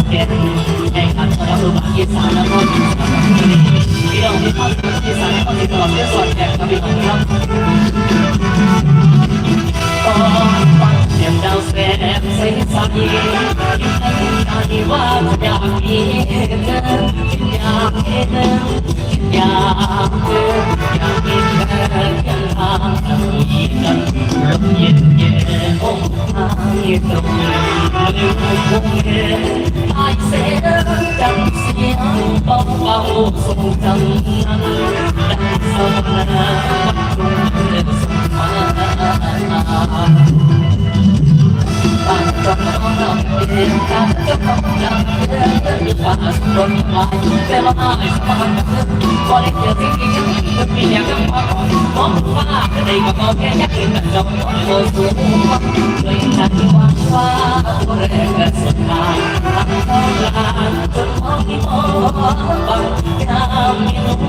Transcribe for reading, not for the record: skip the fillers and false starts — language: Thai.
เก็ตแข่งขันระดับภาคอีสานแล้วก็อีสานพี่น้องที่เข้าสู่อีสานต้องติดต่อเพื่อสอดแข่งกับพี่น้องครับตอนฟังเสียงดาวแสบใสใสคิดถึงการที่ว่าอยากมีเธออยากเห็นอยากเจออยากเห็นเธอเพียงทางที่กันลมเย็นเย็นองค์ทางตรงลืมคงเห็นไอเสียงจำเสียงเบาเบาทรงจำนั้นดังสวรรค์วันรุ่งเรืองสมมาบางจังหวะเราเดินทางจะพบกันเดินมีความสุขมีความแต่ละหายสบายกันพอได้เจอสิ่งที่ฉันจะมีอย่างนั้นพอมองว่าได้ก็มองแค่ยักษ์กันจงโดยสูงด้วยกันว่าตัวแรงและสุดท้ายทำเท่าไรจนมองที่มองบางยามมีลม